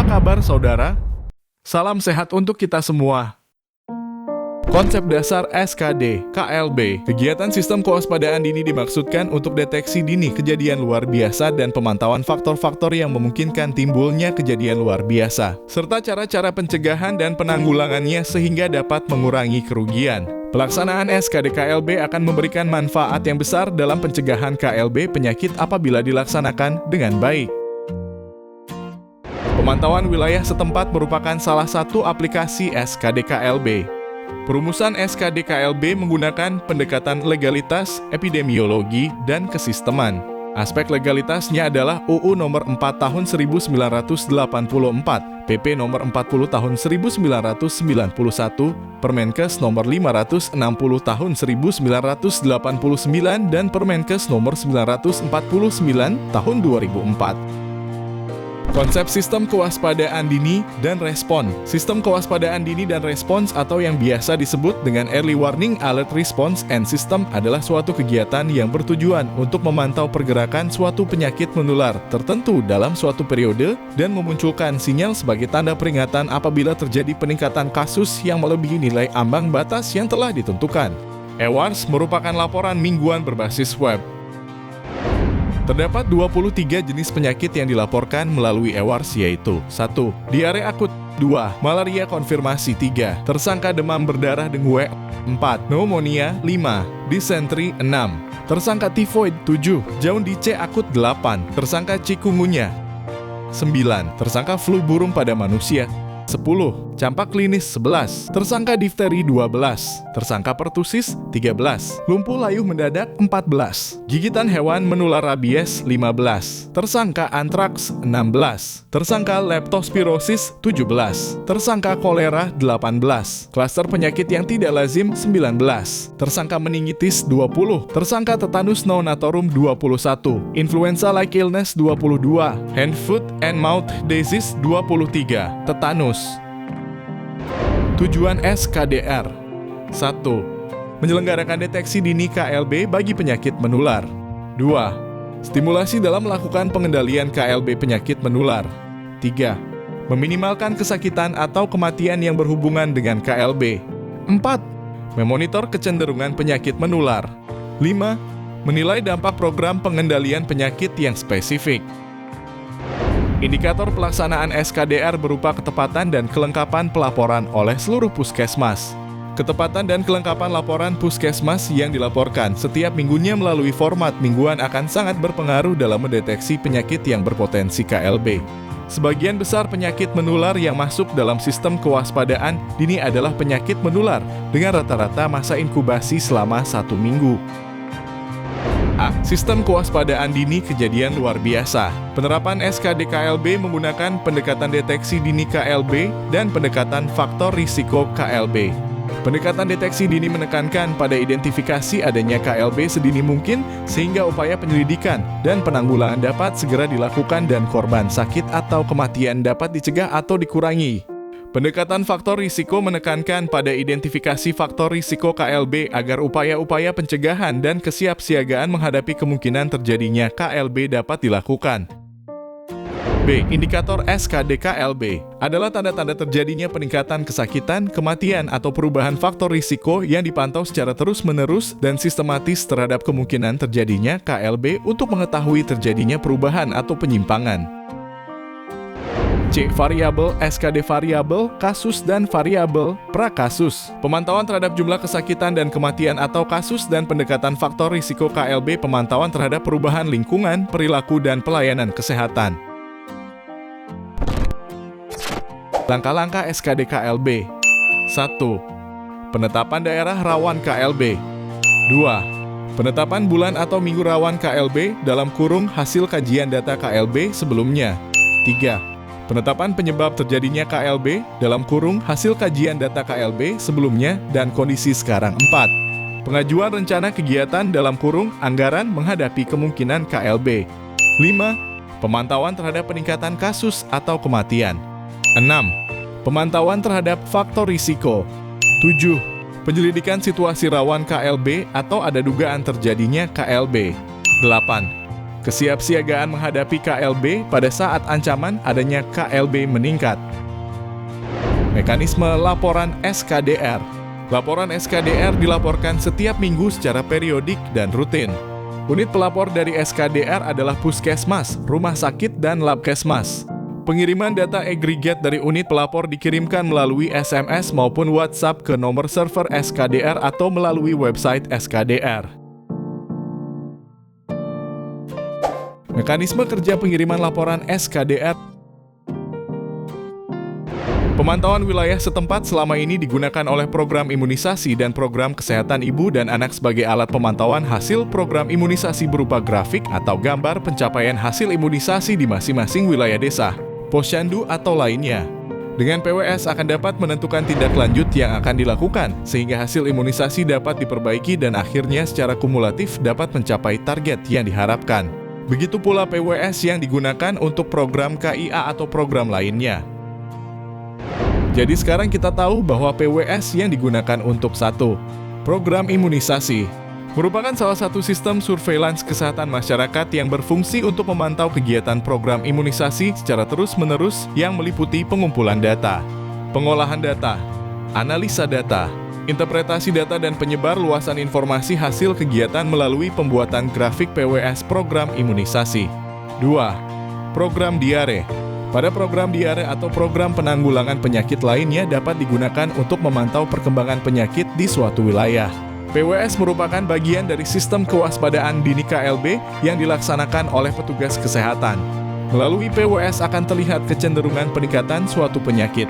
Apa kabar saudara? Salam sehat untuk kita semua. Konsep dasar SKD, KLB, kegiatan sistem kewaspadaan dini dimaksudkan untuk deteksi dini kejadian luar biasa dan pemantauan faktor-faktor yang memungkinkan timbulnya kejadian luar biasa, serta cara-cara pencegahan dan penanggulangannya sehingga dapat mengurangi kerugian. Pelaksanaan SKD KLB akan memberikan manfaat yang besar dalam pencegahan KLB penyakit apabila dilaksanakan dengan baik. Pemantauan wilayah setempat merupakan salah satu aplikasi SKD KLB. Perumusan SKD KLB menggunakan pendekatan legalitas, epidemiologi, dan kesisteman. Aspek legalitasnya adalah UU Nomor 4 Tahun 1984, PP Nomor 40 Tahun 1991, Permenkes Nomor 560 Tahun 1989, dan Permenkes Nomor 949 Tahun 2004. Konsep sistem kewaspadaan dini dan respon. Sistem kewaspadaan dini dan respons atau yang biasa disebut dengan Early Warning Alert Response and System adalah suatu kegiatan yang bertujuan untuk memantau pergerakan suatu penyakit menular tertentu dalam suatu periode dan memunculkan sinyal sebagai tanda peringatan apabila terjadi peningkatan kasus yang melebihi nilai ambang batas yang telah ditentukan. EWARS merupakan laporan mingguan berbasis web. Terdapat 23 jenis penyakit yang dilaporkan melalui EWARS yaitu 1. Diare akut 2. Malaria konfirmasi 3. Tersangka demam berdarah dengue 4. Pneumonia 5. Disentri 6. Tersangka tifoid 7. Jaundice akut 8. Tersangka chikungunya 9. Tersangka flu burung pada manusia 10. Campak klinis 11. Tersangka difteri 12. Tersangka pertusis 13. Lumpuh layuh mendadak 14. Gigitan hewan menular rabies 15. Tersangka antraks 16. Tersangka leptospirosis 17. Tersangka kolera 18. Klaster penyakit yang tidak lazim 19. Tersangka meningitis 20. Tersangka tetanus neonatorum 21. Influenza like illness 22. Hand, foot, and mouth disease 23. Tetanus. Tujuan SKDR 1. Menyelenggarakan deteksi dini KLB bagi penyakit menular 2. Stimulasi dalam melakukan pengendalian KLB penyakit menular 3. Meminimalkan kesakitan atau kematian yang berhubungan dengan KLB 4. Memonitor kecenderungan penyakit menular 5. Menilai dampak program pengendalian penyakit yang spesifik. Indikator pelaksanaan SKDR berupa ketepatan dan kelengkapan pelaporan oleh seluruh puskesmas. Ketepatan dan kelengkapan laporan puskesmas yang dilaporkan setiap minggunya melalui format mingguan akan sangat berpengaruh dalam mendeteksi penyakit yang berpotensi KLB. Sebagian besar penyakit menular yang masuk dalam sistem kewaspadaan dini adalah penyakit menular dengan rata-rata masa inkubasi selama 1 minggu. A. Sistem kewaspadaan dini kejadian luar biasa. Penerapan SKD KLB menggunakan pendekatan deteksi dini KLB dan pendekatan faktor risiko KLB. Pendekatan deteksi dini menekankan pada identifikasi adanya KLB sedini mungkin sehingga upaya penyelidikan dan penanggulangan dapat segera dilakukan dan korban sakit atau kematian dapat dicegah atau dikurangi. Pendekatan faktor risiko menekankan pada identifikasi faktor risiko KLB agar upaya-upaya pencegahan dan kesiapsiagaan menghadapi kemungkinan terjadinya KLB dapat dilakukan. B. Indikator SKD KLB adalah tanda-tanda terjadinya peningkatan kesakitan, kematian, atau perubahan faktor risiko yang dipantau secara terus-menerus dan sistematis terhadap kemungkinan terjadinya KLB untuk mengetahui terjadinya perubahan atau penyimpangan. C. Variabel SKD variabel, kasus dan variabel prakasus. Pemantauan terhadap jumlah kesakitan dan kematian atau kasus dan pendekatan faktor risiko KLB, pemantauan terhadap perubahan lingkungan, perilaku, dan pelayanan kesehatan. Langkah-langkah SKD KLB. 1. Penetapan daerah rawan KLB. 2. Penetapan bulan atau minggu rawan KLB dalam kurung hasil kajian data KLB sebelumnya. 3. Penetapan penyebab terjadinya KLB dalam kurung hasil kajian data KLB sebelumnya dan kondisi sekarang. 4. Pengajuan rencana kegiatan dalam kurung anggaran menghadapi kemungkinan KLB. 5. Pemantauan terhadap peningkatan kasus atau kematian. 6. Pemantauan terhadap faktor risiko. 7. Penyelidikan situasi rawan KLB atau ada dugaan terjadinya KLB. 8. Kesiapsiagaan menghadapi KLB pada saat ancaman adanya KLB meningkat. Mekanisme laporan SKDR. Laporan SKDR dilaporkan setiap minggu secara periodik dan rutin. Unit pelapor dari SKDR adalah puskesmas, rumah sakit, dan labkesmas. Pengiriman data agregat dari unit pelapor dikirimkan melalui SMS maupun WhatsApp ke nomor server SKDR atau melalui website SKDR. Mekanisme kerja pengiriman laporan SKDR. Pemantauan wilayah setempat selama ini digunakan oleh program imunisasi dan program kesehatan ibu dan anak sebagai alat pemantauan hasil program imunisasi berupa grafik atau gambar pencapaian hasil imunisasi di masing-masing wilayah desa, posyandu atau lainnya. Dengan PWS akan dapat menentukan tindak lanjut yang akan dilakukan, sehingga hasil imunisasi dapat diperbaiki dan akhirnya secara kumulatif dapat mencapai target yang diharapkan. Begitu pula PWS yang digunakan untuk program KIA atau program lainnya. Jadi sekarang kita tahu bahwa PWS yang digunakan untuk program imunisasi merupakan salah satu sistem surveillance kesehatan masyarakat yang berfungsi untuk memantau kegiatan program imunisasi secara terus-menerus yang meliputi pengumpulan data, pengolahan data, analisa data, interpretasi data dan penyebar luasan informasi hasil kegiatan melalui pembuatan grafik PWS program imunisasi. 2. Program diare. Pada program diare atau program penanggulangan penyakit lainnya dapat digunakan untuk memantau perkembangan penyakit di suatu wilayah. PWS merupakan bagian dari sistem kewaspadaan dini KLB yang dilaksanakan oleh petugas kesehatan. Melalui PWS akan terlihat kecenderungan peningkatan suatu penyakit.